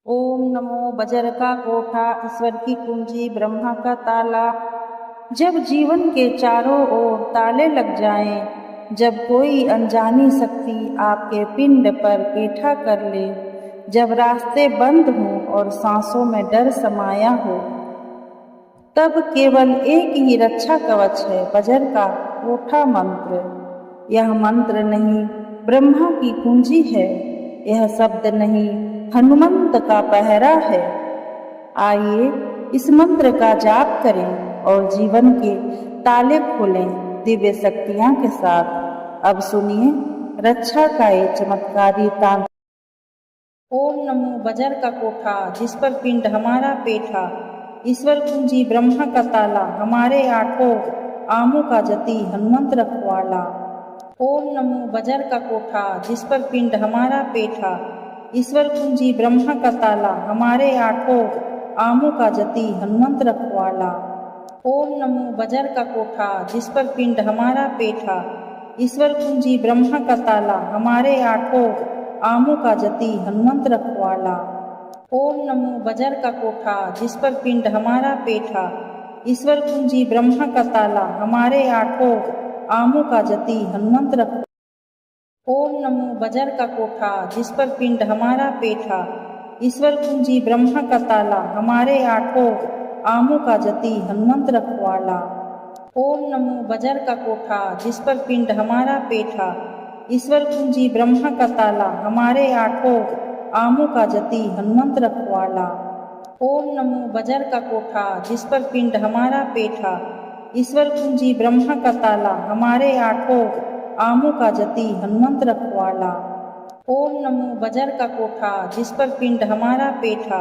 ओम नमो buzzer का कोठा, ईश्वर की कुंजी, ब्रह्मा का ताला। जब जीवन के चारों ओर ताले लग जाएं, जब कोई अनजानी शक्ति आपके पिंड पर बैठा कर ले, जब रास्ते बंद हों और सांसों में डर समाया हो, तब केवल एक ही रक्षा कवच है, बजर का कोठा मंत्र। यह मंत्र नहीं, ब्रह्मा की कुंजी है। यह शब्द नहीं, हनुमंत का पहरा है। आइए इस मंत्र का जाप करें और जीवन के ताले खोलें दिव्य शक्तियां के साथ। अब सुनिए रक्षा का ये चमत्कारी तांत्रिक। ओम नमो बजर का कोठा, जिस पर पिंड हमारा पेठा, ईश्वर कुंजी ब्रह्मा का ताला, हमारे आठों आमों का जति हनुमंत रखवाला। ओम नमो बजर का कोठा, जिस पर पिंड हमारा पेठा, ईश्वर कुंजी ब्रह्मा का ताला, हमारे आठों आमों का जति हनुमंत रखवाला। ओम नमो बजर का कोठा, जिस पर पिंड हमारा पेठा, ईश्वर कुंजी ब्रह्मा का ताला, हमारे आठों आमों का जति हनुमंत रखवाला। ओम नमो बजर का कोठा, जिस पर पिंड हमारा पेठा, ईश्वर कुंजी ब्रह्मा का ताला, हमारे आठों आमों का जति हनुमंत रखवाला। ओम नमो बजर का कोठा, जिस पर पिंड हमारा पेठा, ईश्वर कुंजी ब्रह्मा का ताला, हमारे आठों आमों का जति हनुमंत रखवाला। ओम नमो बजर का कोठा, जिस पर पिंड हमारा पेठा, ईश्वर कुंजी ब्रह्मा का ताला, हमारे आठों आमों का जति हनुमंत रखवाला। ओम नमो बजर का कोठा, जिस पर पिंड हमारा पेठा, ईश्वर कुंजी ब्रह्मा का ताला, हमारे आठों आमों का जति हनुमंत रखवाला। ओम नमो बजर का कोठा, जिस पर पिंड हमारा पेठा,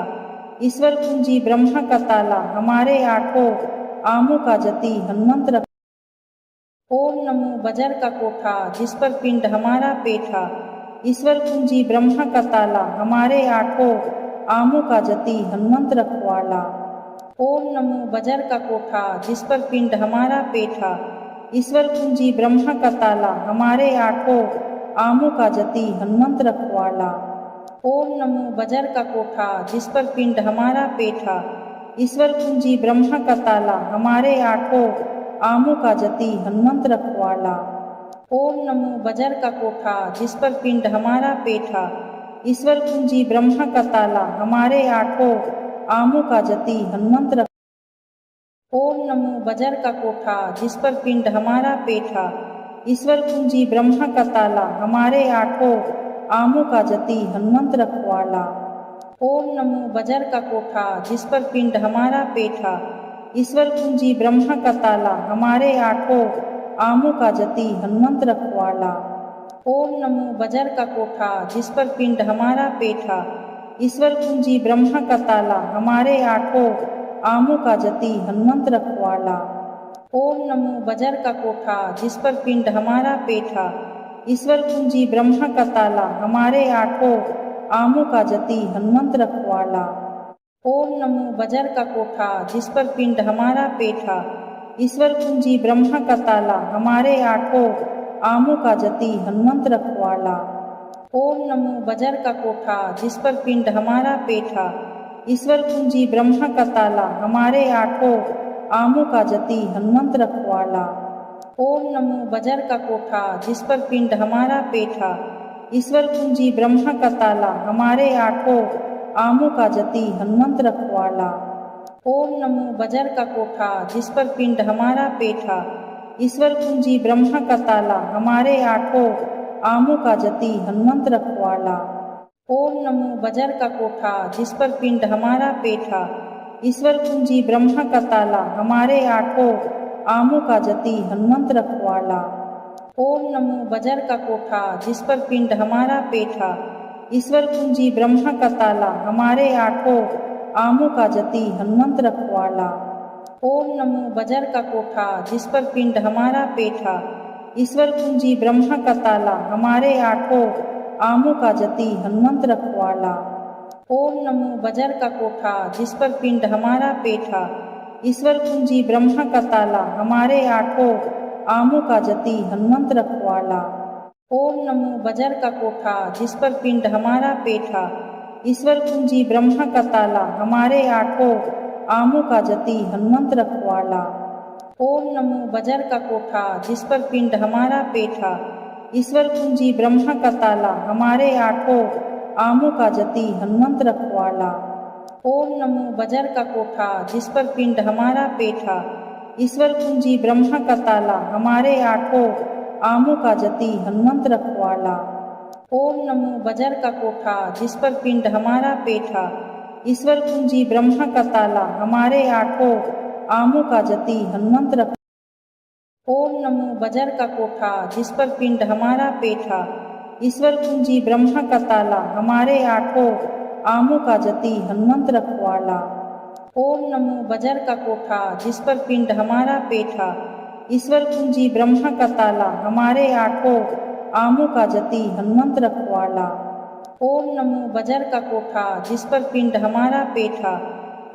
ईश्वर कुंजी ब्रह्मा का ताला, हमारे आठों आमों का जति हनुमंत रख। ओम नमो बजर का कोठा, जिस पर पिंड हमारा पेठा, ईश्वर कुंजी ब्रह्मा का ताला, हमारे आठों आमों का जति हनुमंत रखवाला। ओम नमो बजर का कोठा, जिस पर पिंड हमारा पेठा, ईश्वर कुंजी ब्रह्मा का ताला, हमारे आठों आमों का जति हनुमंत रखवाला। ओम नमो बजर का कोठा, जिस पर पिंड हमारा पेठा, ईश्वर कुंजी ब्रह्मा का ताला, हमारे आठों आमों का जति हनुमंत रखवाला। ओम नमो बजर का कोठा, जिस पर पिंड हमारा पेठा, ईश्वर कुंजी ब्रह्मा का ताला, हमारे आठों आमों का जति हनुमंत रख। ओम नमो बजर का कोठा, जिस पर पिंड हमारा पेठा, ईश्वर कुंजी ब्रह्मा का ताला, हमारे आठों आमों का जति हनुमंत रखवाला। ओम नमो बजर का कोठा, जिस पर पिंड हमारा पेठा, ईश्वर कुंजी ब्रह्मा का ताला, हमारे आठों आमों का जति हनुमंत रखवाला। ओम नमो बजर का कोठा, जिस पर पिंड हमारा पेठा, ईश्वर कुंजी ब्रह्मा का ताला, हमारे आठों आमों का जति हनुमंत रखवाला। ओम नमो बजर का कोठा, जिस पर पिंड हमारा पेठा, ईश्वर कुंजी ब्रह्मा का ताला, हमारे आठों आमों का जति हनुमंत रखवाला। ओम नमो बजर का कोठा, जिस पर पिंड हमारा पेठा, ईश्वर कुंजी ब्रह्मा का ताला, हमारे आठों आमों का जति हनुमंत रखवाला। ओम नमो बजर का कोठा, जिस पर पिंड हमारा पेठा, ईश्वर कुंजी ब्रह्मा का ताला, हमारे आठों आमों का जति हनुमंत रखवाला। ओम नमो बजर का कोठा, जिस पर पिंड हमारा पेठा, ईश्वर कुंजी ब्रह्मा का ताला, हमारे आठों आमों का जति हनुमंत रखवाला। ओम नमो बजर का कोठा, जिस पर पिंड हमारा पेठा, ईश्वर कुंजी ब्रह्मा का ताला, हमारे आठों आमों का जति हनुमंत रखवाला। ओम नमो बजर का कोठा, जिस पर पिंड हमारा पेठा, ईश्वर कुंजी ब्रह्मा का ताला, हमारे आठों आमों का जति हनुमंत रखवाला। ओम नमो बजर का कोठा, जिस पर पिंड हमारा पेठा, ईश्वर कुंजी ब्रह्मा का ताला, हमारे आठों आमों का जति हनुमंत रखवाला। ओम नमो बजर का कोठा, जिस पर पिंड हमारा पेठा, ईश्वर कुंजी ब्रह्मा का ताला, हमारे आठों आमों का जति हनुमंत रखवाला। ओम नमो बजर का कोठा, जिस पर पिंड हमारा पेठा, ईश्वर कुंजी ब्रह्मा का ताला, हमारे आठों आमों का जति हनुमंत रखवाला। ओम नमो बजर का कोठा, जिस पर पिंड हमारा पेठा, ईश्वर कुंजी ब्रह्मा का ताला, हमारे आठों आमों का जति हनुमंत रखवाला। ओम नमो बजर का कोठा, जिस पर पिंड हमारा पेठा, ईश्वर कुंजी ब्रह्मा का ताला, हमारे आठों आमों का जति हनुमंत रखवाला। ओम नमो बजर का कोठा, जिस पर पिंड हमारा पेठा, ईश्वर कुंजी ब्रह्मा का ताला, हमारे आठों आमों का जति हनुमंत रखवाला। ओम नमो बजर का कोठा, जिस पर पिंड हमारा पेठा, ईश्वर कुंजी ब्रह्मा का ताला, हमारे आठों आमों का जति हनुमंत रख। ओम नमो बजर का कोठा, जिस पर पिंड हमारा पेठा, ईश्वर कुंजी ब्रह्मा का ताला, हमारे आठों आमों का जति हनुमंत रखवाला। ओम नमो बजर का कोठा, जिस पर पिंड हमारा पेठा, ईश्वर कुंजी ब्रह्मा का ताला, हमारे आठों आमों का जति हनुमंत रखवाला। ओम नमो बजर का कोठा, जिस पर पिंड हमारा पेठा,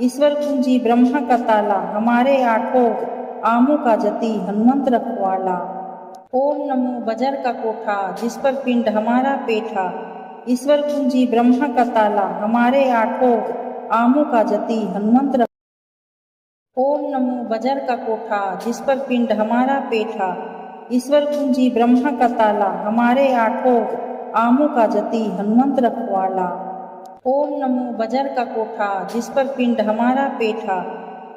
ईश्वर कुंजी ब्रह्मा का ताला, हमारे आठों आमों का जति हनुमंत रखवाला। ओम नमो बजर का कोठा, जिस पर पिंड हमारा पेठा, ईश्वर कुंजी ब्रह्मा का ताला, हमारे आठों आमों का जति हनुमंत रख। ओम नमो बजर का कोठा, जिस पर पिंड हमारा पेठा, ईश्वर कुंजी ब्रह्मा का ताला, हमारे आठों आमों का जति हनुमंत रखवाला। ओम नमो बजर का कोठा, जिस पर पिंड हमारा पेठा,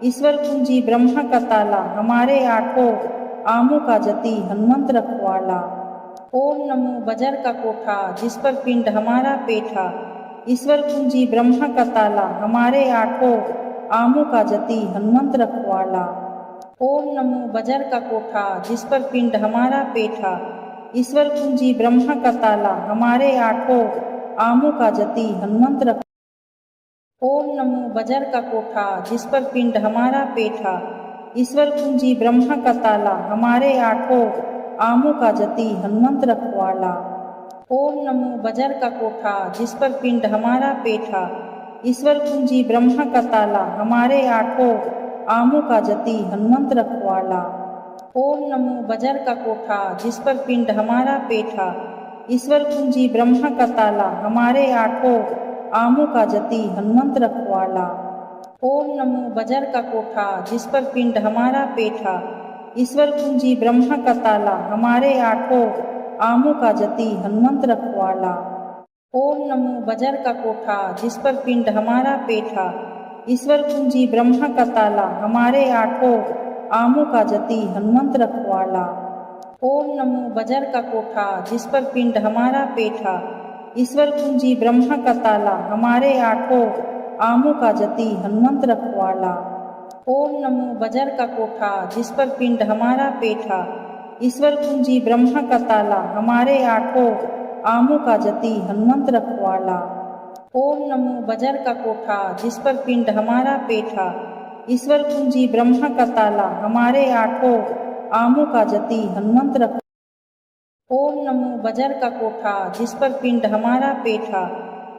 ईश्वर कुंजी ब्रह्मा का ताला, हमारे आठों आमों का जति हनुमंत रखवाला। ओम नमो बजर का कोठा, जिस पर पिंड हमारा पेठा, ईश्वर कुंजी ब्रह्मा का ताला, हमारे आठों आमों का जति हनुमंत रखवाला। ओम नमो बजर का कोठा, जिस पर पिंड हमारा पेठा, ईश्वर कुंजी ब्रह्मा का ताला, हमारे आठों आमों का जति हनुमंत रख। ओम नमो बजर का कोठा, जिस पर पिंड हमारा पेठा, ईश्वर कुंजी ब्रह्मा का ताला, हमारे आठों आमों का जति हनुमंत रखवाला। ओम नमो बजर का कोठा, जिस पर पिंड हमारा पेठा, ईश्वर कुंजी ब्रह्मा का ताला, हमारे आठों आमों का जति हनुमंत रखवाला। ओम नमो बजर का कोठा, जिस पर पिंड हमारा पेठा, ईश्वर कुंजी ब्रह्मा का ताला, हमारे आठों आमों का जति हनुमंत रखवाला। ओम नमो बजर का कोठा, जिस पर पिंड हमारा पेठा, ईश्वर कुंजी ब्रह्मा का ताला, हमारे आठों आमों का जति हनुमंत रखवाला। ओम नमो बजर का कोठा, जिस पर पिंड हमारा पेठा, ईश्वर कुंजी ब्रह्मा का ताला, हमारे आठों आमों का जति हनुमंत रखवाला। ओम नमो बजर का कोठा, जिस पर पिंड हमारा पेठा, ईश्वर कुंजी ब्रह्मा का ताला, हमारे आठों आमों का जति हनुमंत रखवाला। ओम नमो बजर का कोठा, जिस पर पिंड हमारा पेठा, ईश्वर कुंजी ब्रह्मा का ताला, हमारे आठों आमों का जति हनुमंत रखवाला। ओम नमो बजर का कोठा, जिस पर पिंड हमारा पेठा, ईश्वर कुंजी ब्रह्मा का ताला, हमारे आठों आमों का जति हनुमंत रख। ओम नमो बजर का कोठा, जिस पर पिंड हमारा पेठा,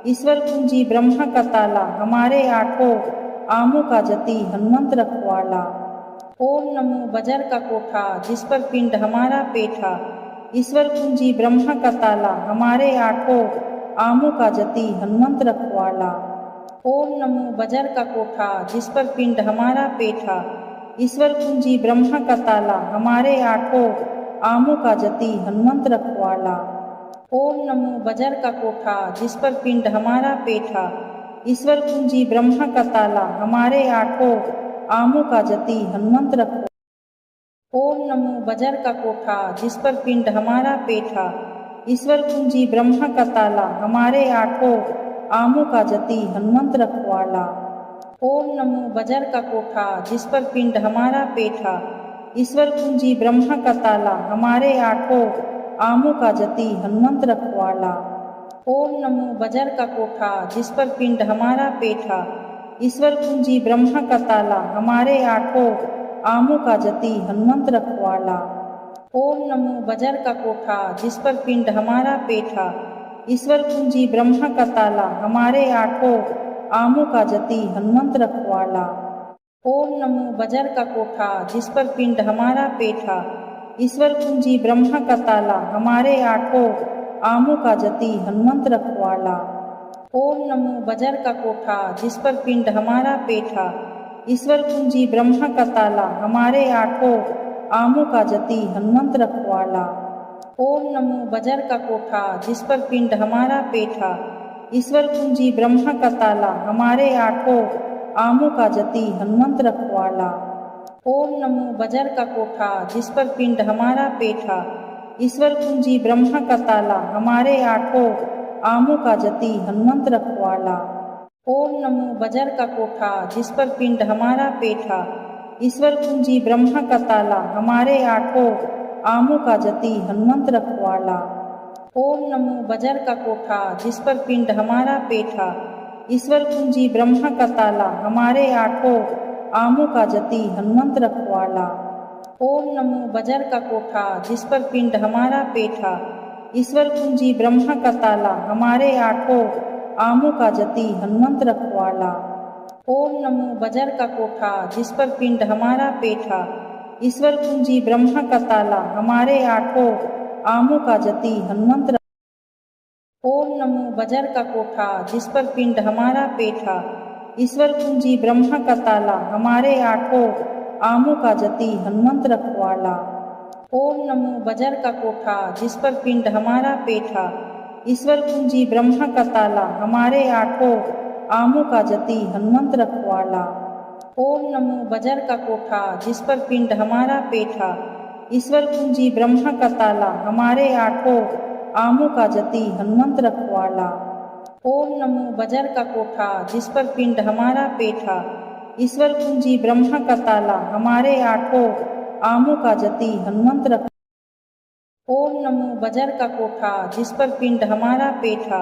ईश्वर कुंजी ब्रह्मा का ताला, हमारे आठों आमों का जति हनुमंत रखवाला। ओम नमो बजर का कोठा, जिस पर पिंड हमारा पेठा, ईश्वर कुंजी ब्रह्मा का ताला, हमारे आठों आमों का जति हनुमंत रखवाला। ओम नमो बजर का कोठा, जिस पर पिंड हमारा पेठा, ईश्वर कुंजी ब्रह्मा का ताला, हमारे आठों आमों का जति हनुमंत रखवाला। ओम नमो बजर का कोठा, जिस पर पिंड हमारा पेठा, ईश्वर कुंजी ब्रह्मा का ताला, हमारे आठों आमों का जति हनुमंत रखवाला। ओम नमो बजर का कोठा, जिस पर पिंड हमारा पेठा, ईश्वर कुंजी ब्रह्मा का ताला, हमारे आठों आमों का जति हनुमंत रखवाला। ओम नमो बजर का कोठा, जिस पर पिंड हमारा पेठा, ईश्वर कुंजी ब्रह्मा का ताला, हमारे आठों आमों का जति हनुमंत रखवाला। ओम नमो बजर का कोठा, जिस पर पिंड हमारा पेठा, ईश्वर कुंजी ब्रह्मा का ताला, हमारे आठों आमों का जति हनुमंत रखवाला। ओम नमो बजर का कोठा, जिस पर पिंड हमारा पेठा, ईश्वर कुंजी ब्रह्मा का ताला, हमारे आठों आमों का जति हनुमंत रखवाला। ओम नमो बजर का कोठा, जिस पर पिंड हमारा पेठा, ईश्वर कुंजी ब्रह्मा का ताला, हमारे आठों आमों का जति हनुमंत रखवाला। ओम नमो बजर का कोठा जिस पर पिंड हमारा पेठा, ईश्वर कुंजी ब्रह्मा का ताला, हमारे आठों आमों का जति हनुमंत रखवाला। ओम नमो बजर का कोठा जिस पर पिंड हमारा पेठा, ईश्वर कुंजी ब्रह्मा का ताला, हमारे आठों आमों का जति हनुमंत रखवाला। ओम नमो बजर का कोठा जिस पर पिंड हमारा पेठा, ईश्वर कुंजी ब्रह्मा का ताला, हमारे आठों आमों का जति हनुमंत रखवाला। ओम नमो बजर का कोठा जिस पर पिंड हमारा पेठा, ईश्वर कुंजी ब्रह्मा का ताला, हमारे आठों आमों का जति हनुमंत रखवाला। ओम नमो बजर का कोठा जिस पर पिंड हमारा पेठा, ईश्वर कुंजी ब्रह्मा का ताला, हमारे आठों आमों का जति हनुमंत रखवाला। ओम नमो बजर का कोठा जिस पर पिंड हमारा पेठा, ईश्वर कुंजी ब्रह्मा का ताला, हमारे आठों आमों का जति हनुमंत रखवाला। ओम नमो बजर का कोठा जिस पर पिंड हमारा पेठा, ईश्वर कुंजी ब्रह्मा का ताला, हमारे आठों आमों का जति हनुमंत रखवाला। ओम नमो बजर का कोठा जिस पर पिंड हमारा पेठा, ईश्वर कुंजी ब्रह्मा का ताला, हमारे आठों आमों का जति हनुमंत रखवाला। ओम नमो बजर का कोठा जिस पर पिंड हमारा पेठा, ईश्वर कुंजी ब्रह्मा का ताला, हमारे आठों आमों का जति हनुमंत रखवाला। ओम नमो बजर का कोठा जिस पर पिंड हमारा पेठा, ईश्वर कुंजी ब्रह्मा का ताला, हमारे आठों आमों का जति हनुमंत रखवाला। ओम नमो बजर का कोठा जिस पर पिंड हमारा पेठा, ईश्वर कुंजी ब्रह्मा का ताला, हमारे आठों आमों का जति हनुमंत रखवाला। ओम नमो बजर का कोठा जिस पर पिंड हमारा पेठा,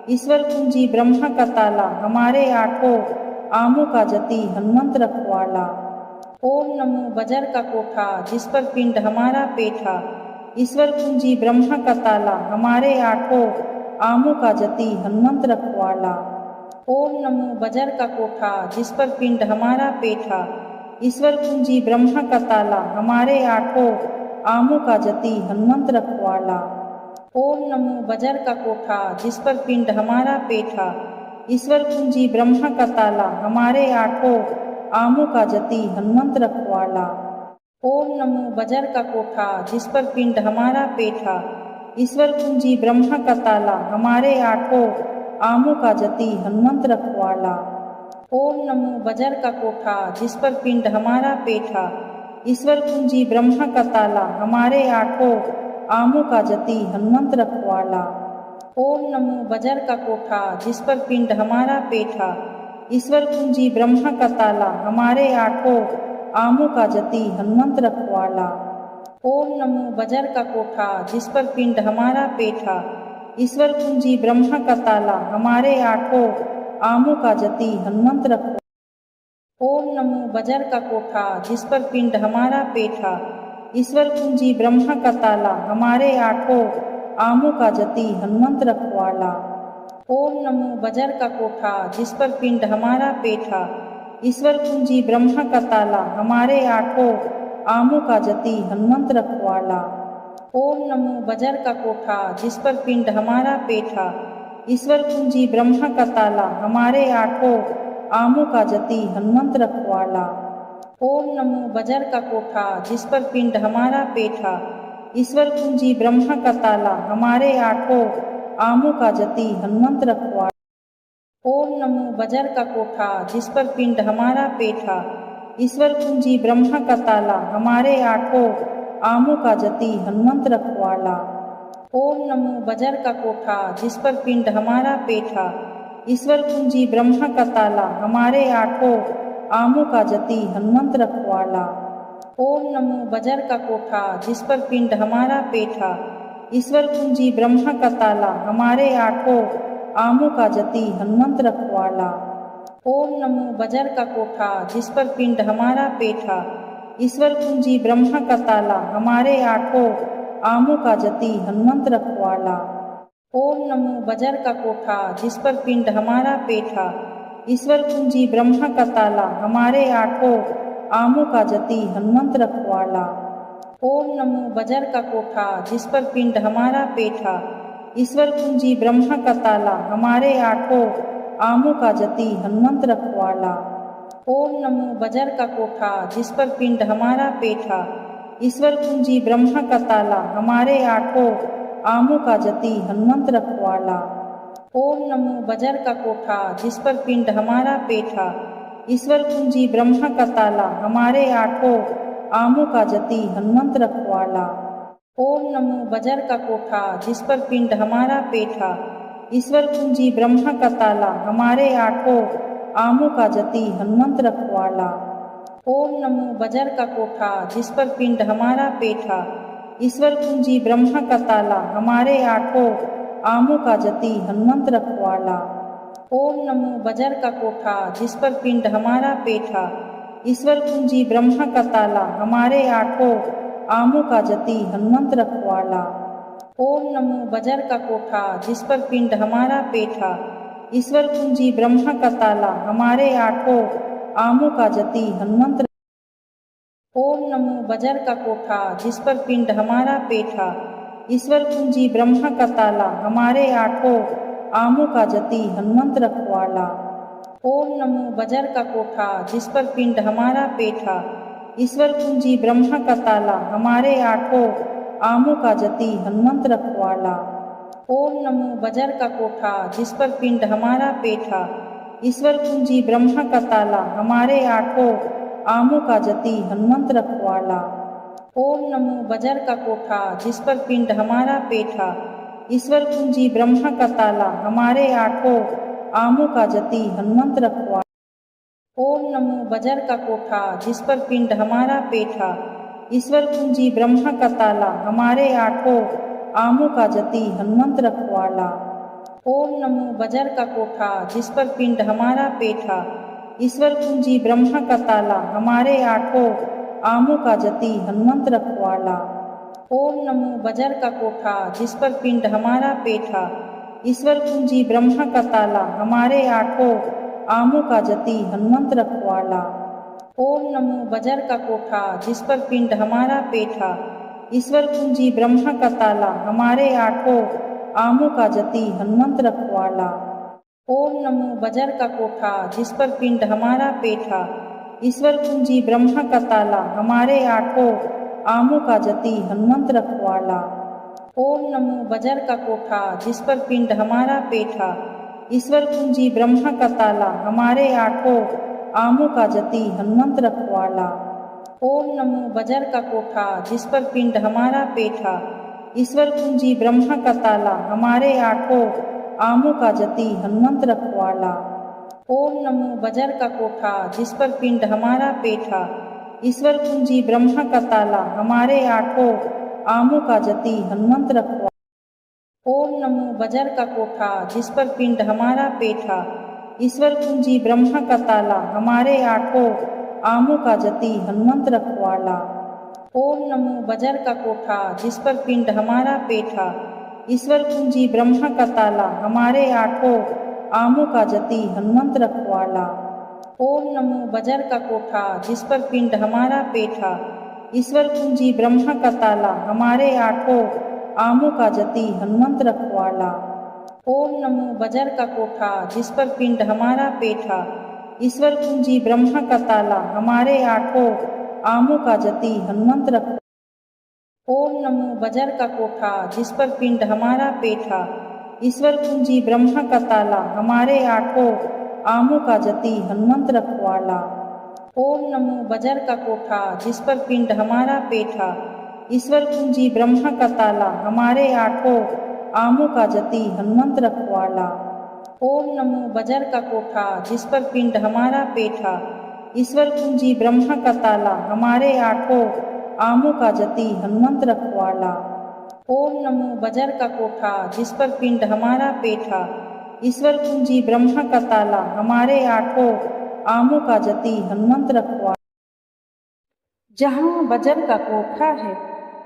ईश्वर कुंजी ब्रह्मा का ताला, हमारे आठों आमों का जति हनुमंत रखवाला। ओम नमो बजर का कोठा जिस पर पिंड हमारा पेठा, ईश्वर कुंजी ब्रह्मा का ताला, हमारे आठों आमों का जति हनुमंत रखवाला। ओम नमो बजर का कोठा जिस पर पिंड हमारा पेठा, ईश्वर कुंजी ब्रह्मा का ताला, हमारे आठों आमों का जति हनुमंत रखवाला। ओम नमो बजर का कोठा जिस पर पिंड हमारा पेठा, ईश्वर कुंजी ब्रह्मा का ताला, हमारे आठों आमों का जति हनुमंत रखवाला। ओम नमो बजर का कोठा जिस पर पिंड हमारा पेठा, ईश्वर कुंजी ब्रह्मा का ताला, हमारे आठों आमों का जति हनुमंत रखवाला। ओम नमो बजर का कोठा जिस पर पिंड हमारा पेठा, ईश्वर कुंजी ब्रह्मा का ताला, हमारे आठों आमों का जति हनुमंत रखवाला। ओम नमो बजर का कोठा जिस पर पिंड हमारा पेठा, ईश्वर कुंजी ब्रह्मा का ताला, हमारे आठों आमों का जति हनुमंत रखवाला। ओम नमो बजर का कोठा जिस पर पिंड हमारा पेठा, ईश्वर कुंजी ब्रह्मा का ताला, हमारे आठों आमों का जति हनुमंत रखवाला। ओम नमो बजर का कोठा जिस पर पिंड हमारा पेठा, ईश्वर कुंजी ब्रह्मा का ताला, हमारे आठों आमों का जति हनुमंत रखवाला। ओम नमो बजर का कोठा जिस पर पिंड हमारा पेठा, ईश्वर कुंजी ब्रह्मा का ताला, हमारे आठों आमों का जति हनुमंत रखवाला। ओम नमो बजर का कोठा जिस पर पिंड हमारा पेठा, ईश्वर कुंजी ब्रह्मा का ताला, हमारे आठों आमों का जति हनुमंत रखवाला। ओम नमो बजर का कोठा जिस पर पिंड हमारा पेठा, ईश्वर कुंजी ब्रह्मा का ताला, हमारे आठों आमों का जति हनुमंत रखवाला। ओम नमो बजर का कोठा जिस पर पिंड हमारा पेठा, ईश्वर कुंजी ब्रह्मा का ताला, हमारे आठों आमों का जति हनुमंत रखवाला। ओम नमो बजर का कोठा जिस पर पिंड हमारा पेठा, ईश्वर कुंजी ब्रह्मा का ताला, हमारे आठों आमों का जति हनुमंत रखवाला। ओम नमो बजर का कोठा जिस पर पिंड हमारा पेठा, ईश्वर कुंजी ब्रह्मा का ताला, हमारे आठों आमों का जति हनुमंत रखवाला। ओम नमो बजर का कोठा जिस पर पिंड हमारा पेठा, ईश्वर कुंजी ब्रह्मा का ताला, हमारे आठों आमों का जति हनुमंत रखवाला। ओम नमो बजर का कोठा जिस पर पिंड हमारा पेठा, ईश्वर कुंजी ब्रह्मा का ताला, हमारे आठों आमों का जति हनुमंत रखवाला। ओम नमो बजर का कोठा जिस पर पिंड हमारा पेठा, ईश्वर कुंजी ब्रह्मा का ताला, हमारे आठों आमों का जति हनुमंत रखवाला। ओम नमो बजर का कोठा, जिस पर पिंड हमारा पेठा, ईश्वर कुंजी ब्रह्मा का ताला, हमारे आठों आमों का जति हनुमंत रखवाला। ओम नमो बजर का कोठा, जिस पर पिंड हमारा पेठा, ईश्वर कुंजी ब्रह्मा का ताला, हमारे आठों आमों का जति हनुमंत रखवाला। ओम नमो बजर का कोठा, जिस पर पिंड हमारा पेठा, ईश्वर कुंजी ब्रह्मा का ताला, हमारे आठों आमों का जति हनुमंत रखवाला। ओम नमो बजर का कोठा, जिस पर पिंड हमारा पेठा, ईश्वर कुंजी ब्रह्मा का ताला, हमारे आठों आमों का जति हनुमंत रखवाला। ओम नमो बजर का कोठा, जिस पर पिंड हमारा पेठा, ईश्वर कुंजी ब्रह्मा का ताला, हमारे आठों आमों का जति हनुमंत रखवाला। ओम नमो बजर का कोठा, जिस पर पिंड हमारा पेठा, ईश्वर कुंजी ब्रह्मा का ताला, हमारे आठों आमों का जति हनुमंत। ओम नमो बजर का कोठा, जिस पर पिंड हमारा पेठा, ईश्वर कुंजी ब्रह्मा का ताला, हमारे आठों आमों का जति हनुमंत रखवाला। ओम नमो बजर का कोठा, जिस पर पिंड हमारा पेठा, ईश्वर कुंजी ब्रह्मा का ताला, हमारे आठों आमों का जति हनुमंत रखवाला। ओम नमो बजर का कोठा, जिस पर पिंड हमारा पेठा, ईश्वर कुंजी ब्रह्मा का ताला, हमारे आठों आमों का जति हनुमंत रखवाला। ओम नमो बजर का कोठा, जिस पर पिंड हमारा पेठा, ईश्वर कुंजी ब्रह्मा का ताला, हमारे आठों आमों का जति हनुमंत रखवाला। ओम नमो बजर का कोठा, जिस पर पिंड हमारा पेठा, ईश्वर कुंजी ब्रह्मा का ताला, हमारे आठों आमों का जति हनुमंत रखवाला। ओम नमो बजर का कोठा, जिस पर पिंड हमारा पेठा, ईश्वर कुंजी ब्रह्मा का ताला, हमारे आठों आमों का जति हनुमंत रखवाला। ओम नमो बजर का कोठा, जिस पर पिंड हमारा पेठा, ईश्वर कुंजी ब्रह्मा का ताला, हमारे आठों आमों का जति हनुमंत रखवाला। ओम नमो बजर का कोठा, जिस पर पिंड हमारा पेठा, ईश्वर कुंजी ब्रह्मा का ताला, हमारे आठों आमों का जति हनुमंत रखवाला। ओम नमो बजर का कोठा, जिस पर पिंड हमारा पेठा, ईश्वर कुंजी ब्रह्मा का ताला, हमारे आठों आमों का जति हनुमंत रखवाला। ओम नमो बजर का कोठा, जिस पर पिंड हमारा पेठा, ईश्वर कुंजी ब्रह्मा का ताला, हमारे आठों आमों का जति हनुमंत रखवाला। ओम नमो बजर का कोठा, जिस पर पिंड हमारा पेठा, ईश्वर कुंजी ब्रह्मा का ताला, हमारे आठों आमों का जति हनुमंत रखवाला। ओम नमो बजर का कोठा, जिस पर पिंड हमारा पेठा, ईश्वर कुंजी ब्रह्मा का ताला, हमारे आठों आमों का जति हनुमंत रखवाला। ओम नमो बजर का कोठा, जिस पर पिंड हमारा पेठा, ईश्वर कुंजी ब्रह्मा का ताला, हमारे आठों आमों का जति हनुमंत रखवाला। ओम नमो बजर का कोठा, जिस पर पिंड हमारा पेठा, ईश्वर कुंजी ब्रह्मा का ताला, हमारे आठों आमों का जति हनुमंत रखवाला। ओम नमो बजर का कोठा, जिस पर पिंड हमारा पेठा, ईश्वर कुंजी ब्रह्मा का ताला, हमारे आठों आमों का जति हनुमंत रखवाला। ओम नमो बजर का कोठा, जिस पर पिंड हमारा पेठा, ईश्वर कुंजी ब्रह्मा का ताला, हमारे आठों आमों का जति हनुमंत रखवाला। ओम नमो बजर का कोठा, जिस पर पिंड हमारा पेठा, ईश्वर कुंजी ब्रह्मा का ताला, हमारे आठों आमों का जति हनुमंत रखवाला। ओम नमो बजर का कोठा, जिस पर पिंड हमारा पेठा, ईश्वर कुंजी ब्रह्मा का ताला, हमारे आठों आमों का जति हनुमंत रखवाला। ओम नमो बजर का कोठा, जिस पर पिंड हमारा पेठा, ईश्वर कुंजी ब्रह्मा का ताला, हमारे आठों आमों का जति हनुमंत रखवाला। ओम नमो बजर का कोठा, जिस पर पिंड हमारा पेठा, ईश्वर कुंजी ब्रह्मा का ताला, हमारे आठों आमों का जति हनुमंत रखवाला। जहाँ बजर का कोठा है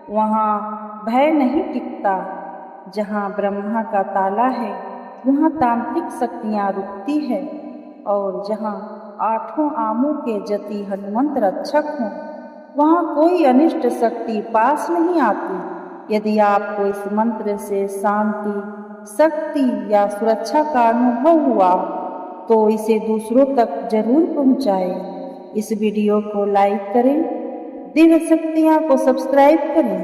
वहाँ भय नहीं टिकता, जहाँ ब्रह्मा का ताला है वहाँ तांत्रिक शक्तियाँ रुकती है, और जहाँ आठों आमों के जति हनुमंत रक्षक हों वहाँ कोई अनिष्ट शक्ति पास नहीं आती। यदि आपको इस मंत्र से शांति, शक्ति या सुरक्षा का अनुभव हुआ तो इसे दूसरों तक जरूर पहुंचाएं। इस वीडियो को लाइक करें, दिव्य शक्तियाँ को सब्सक्राइब करें,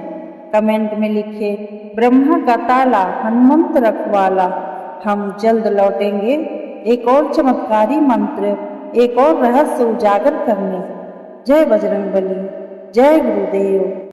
कमेंट में लिखें ब्रह्मा का ताला हनुमंत रखवाला। हम जल्द लौटेंगे एक और चमत्कारी मंत्र, एक और रहस्य उजागर करने। जय बजरंगबली, जय गुरुदेव।